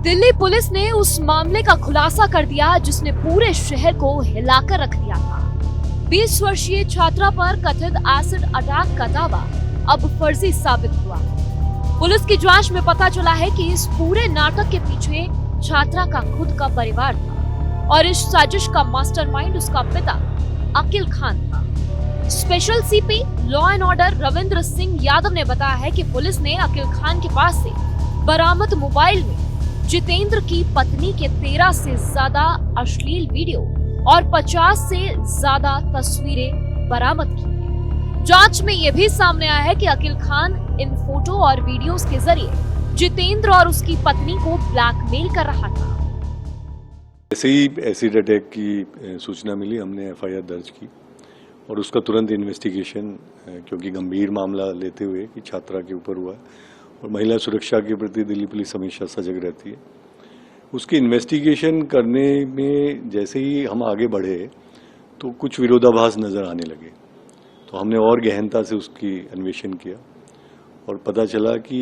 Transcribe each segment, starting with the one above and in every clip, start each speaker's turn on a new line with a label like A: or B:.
A: Delhi police ने उस मामले का खुलासा कर दिया जिसने पूरे शहर को हिलाकर रख दिया था। 20 वर्षीय छात्रा पर कथित एसिड अटैक का दावा अब फर्जी साबित हुआ। पुलिस की जांच में पता चला है कि इस पूरे नाटक के पीछे छात्रा का खुद का परिवार था और इस साजिश का मास्टरमाइंड उसका पिता अकील खान था। Special CP law and order Ravindra Singh Yadav ने बताया है कि पुलिस ने अकील खान के पास से बरामद मोबाइल में जितेंद्र की पत्नी के 13 से ज्यादा अश्लील वीडियो और 50 से ज्यादा तस्वीरें बरामद की हैं। जांच में यह भी सामने आया है कि अकील खान इन फोटो और वीडियोस के जरिए जितेंद्र और उसकी पत्नी को ब्लैकमेल कर रहा था।
B: ऐसे ही एसिड अटैक की सूचना मिली, हमने एफआईआर दर्ज की और उसका तुरंत इन्वेस्टिगेशन, क्योंकि गंभीर मामला लेते हुए कि छात्रा के ऊपर हुआ है और महिला सुरक्षा के प्रति दिल्ली पुलिस हमेशा सजग रहती है, उसकी इन्वेस्टिगेशन करने में जैसे ही हम आगे बढ़े तो कुछ विरोधाभास नजर आने लगे। तो हमने और गहनता से उसकी अन्वेषण किया और पता चला कि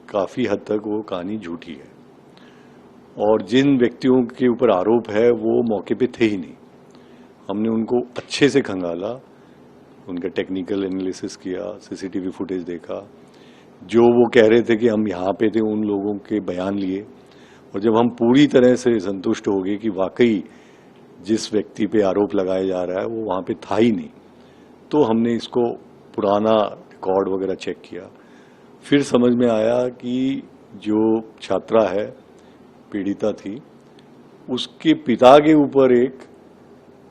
B: काफ़ी हद तक वो कहानी झूठी है और जिन व्यक्तियों के ऊपर आरोप है वो मौके पे थे ही नहीं। हमने उनको अच्छे से खंगाला, उनका टेक्निकल एनालिसिस किया, सीसीटीवी फुटेज देखा, जो वो कह रहे थे कि हम यहाँ पे थे उन लोगों के बयान लिए और जब हम पूरी तरह से संतुष्ट हो गए कि वाकई जिस व्यक्ति पे आरोप लगाया जा रहा है वो वहाँ पे था ही नहीं, तो हमने इसको पुराना रिकॉर्ड वगैरह चेक किया। फिर समझ में आया कि जो छात्रा है, पीड़िता थी, उसके पिता के ऊपर एक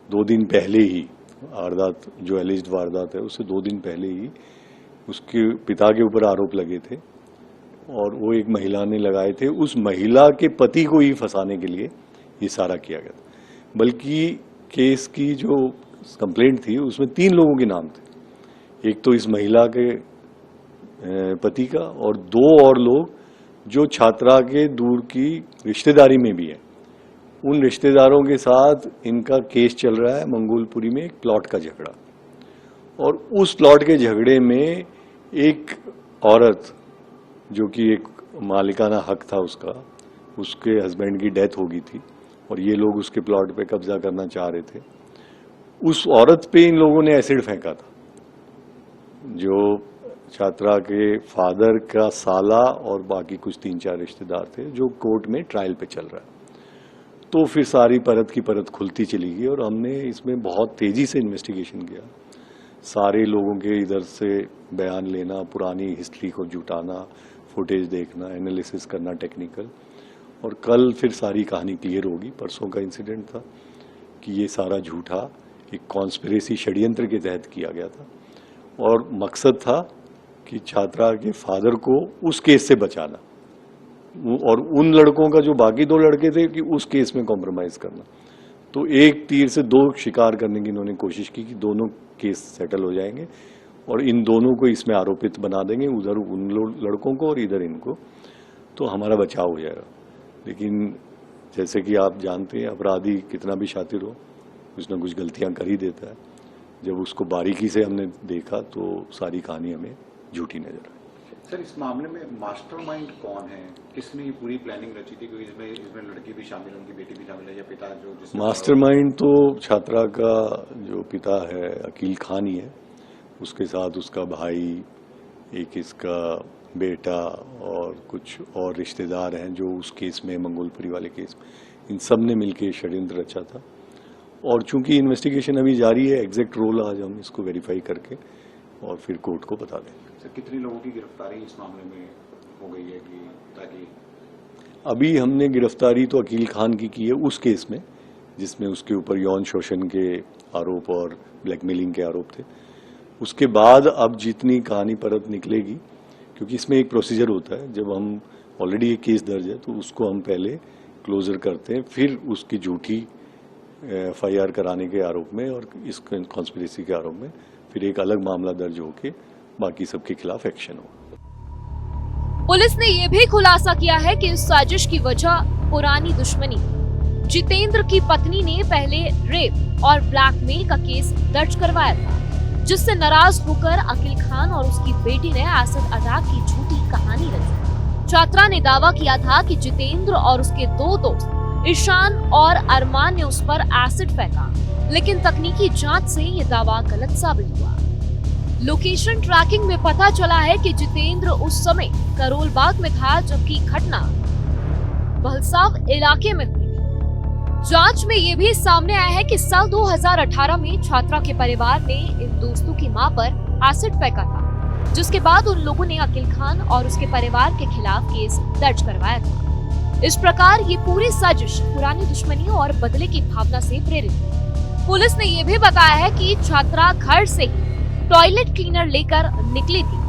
B: 2 दिन पहले ही वारदात, जो एलिज्ड वारदात है उससे 2 दिन पहले ही उसके पिता के ऊपर आरोप लगे थे और वो एक महिला ने लगाए थे। उस महिला के पति को ही फंसाने के लिए ये सारा किया गया था। बल्कि केस की जो कंप्लेंट थी उसमें 3 लोगों के नाम थे, एक तो इस महिला के पति का और 2 और लोग जो छात्रा के दूर की रिश्तेदारी में भी है। उन रिश्तेदारों के साथ इनका केस चल रहा है मंगोलपुरी में, एक प्लॉट का झगड़ा, और उस प्लॉट के झगड़े में एक औरत जो कि एक मालिकाना हक था उसका, उसके हस्बैंड की डेथ हो गई थी और ये लोग उसके प्लॉट पे कब्जा करना चाह रहे थे। उस औरत पे इन लोगों ने एसिड फेंका था। जो छात्रा के फादर का साला और बाकी कुछ 3-4 रिश्तेदार थे, जो कोर्ट में ट्रायल पे चल रहा है। तो फिर सारी परत की परत खुलती चली गई और हमने इसमें बहुत तेजी से इन्वेस्टिगेशन किया। सारे लोगों के इधर से बयान लेना, पुरानी हिस्ट्री को जुटाना, फुटेज देखना, एनालिसिस करना टेक्निकल, और कल फिर सारी कहानी क्लियर होगी। परसों का इंसिडेंट था कि ये सारा झूठा एक कॉन्स्पिरेसी षड्यंत्र के तहत किया गया था और मकसद था कि छात्रा के फादर को उस केस से बचाना और उन लड़कों का, जो बाकी 2 लड़के थे, कि उस केस में कॉम्प्रोमाइज करना। तो एक तीर से 2 शिकार करने की इन्होंने कोशिश की कि दोनों केस सेटल हो जाएंगे और इन दोनों को इसमें आरोपित बना देंगे, उधर उन लड़कों को और इधर इनको, तो हमारा बचाव हो जाएगा। लेकिन जैसे कि आप जानते हैं, अपराधी कितना भी शातिर हो, कुछ ना कुछ गलतियां कर ही देता है। जब उसको बारीकी से हमने देखा तो सारी कहानी हमें झूठी नजर आई।
C: सर, इस मामले में मास्टरमाइंड कौन है? किसने ये पूरी प्लानिंग रची थी? क्योंकि इसमें लड़की भी शामिल है, उनकी बेटी भी शामिल है, या पिता जो
B: मास्टरमाइंड तो छात्रा का जो पिता है अकील खान ही है, उसके साथ उसका भाई, एक इसका बेटा और कुछ और रिश्तेदार हैं जो उस केस में, मंगोलपुरी वाले केस में, इन सब ने मिलकर षड्यंत्र रचा था। और चूंकि इन्वेस्टिगेशन अभी जारी है, एग्जैक्ट रोल आज हम इसको वेरीफाई करके और फिर कोर्ट को बता देंगे।
C: सर, कितने लोगों की गिरफ्तारी इस मामले में हो गई है कि ताकि?
B: अभी हमने गिरफ्तारी तो अकील खान की है उस केस में जिसमें उसके ऊपर यौन शोषण के आरोप और ब्लैकमेलिंग के आरोप थे। उसके बाद अब जितनी कहानी परत निकलेगी, क्योंकि इसमें एक प्रोसीजर होता है, जब हम ऑलरेडी एक केस दर्ज है तो उसको हम पहले क्लोजर करते हैं, फिर उसकी झूठी एफआईआर कराने के आरोप में और इस कॉन्स्पिरेसी के आरोप में फिर एक अलग मामला दर्ज होके बाकी सबके खिलाफ एक्शन हो।
A: पुलिस ने यह भी खुलासा किया है कि इस साजिश की वजह पुरानी दुश्मनी। जितेंद्र की पत्नी ने पहले रेप और ब्लैकमेल का केस दर्ज करवाया था, जिससे नाराज होकर अकील खान और उसकी बेटी ने एसिड अटैक की झूठी कहानी रची। छात्रा ने दावा किया था कि जितेंद्र और उसके दो दोस्त ईशान और अरमान ने उस पर एसिड फेंका, लेकिन तकनीकी जांच से ये दावा गलत साबित हुआ। लोकेशन ट्रैकिंग में पता चला है कि जितेंद्र उस समय करोल बाग में था, जबकि घटना बलसाव इलाके में हुई थी। जांच में ये भी सामने आया है कि साल 2018 में छात्रा के परिवार ने इन दोस्तों की मां पर एसिड फेंका था, जिसके बाद उन लोगों ने अकील खान और उसके परिवार के खिलाफ केस दर्ज करवाया था। इस प्रकार ये पूरी साजिश पुरानी दुश्मनी और बदले की भावना से प्रेरित है। पुलिस ने ये भी बताया है कि छात्रा घर से टॉयलेट क्लीनर लेकर निकली थी,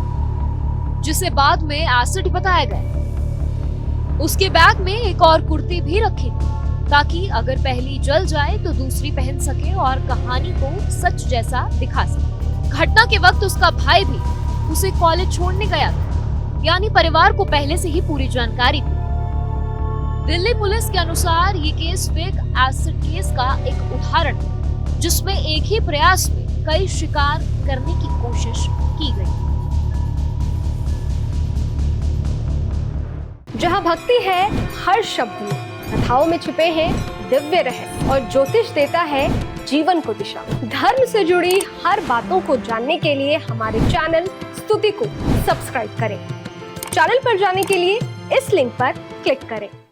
A: जिसे बाद में एसिड बताया गया। उसके बैग में एक और कुर्ती भी रखी थी, ताकि अगर पहली जल जाए तो दूसरी पहन सके और कहानी को सच जैसा दिखा सके। घटना के वक्त उसका भाई भी उसे कॉलेज छोड़ने गया था, यानी परिवार को पहले से ही पूरी जानकारी थी। दिल्ली पुलिस के अनुसार ये केस फेक एसिड केस का एक उदाहरण है, जिसमें एक ही प्रयास में कई शिकार करने की कोशिश की गई।
D: जहां भक्ति है हर शब्द में, कथाओं में छुपे हैं दिव्य रहस्य और ज्योतिष देता है जीवन को दिशा। धर्म से जुड़ी हर बातों को जानने के लिए हमारे चैनल स्तुति को सब्सक्राइब करें। चैनल पर जाने के लिए इस लिंक पर क्लिक करें।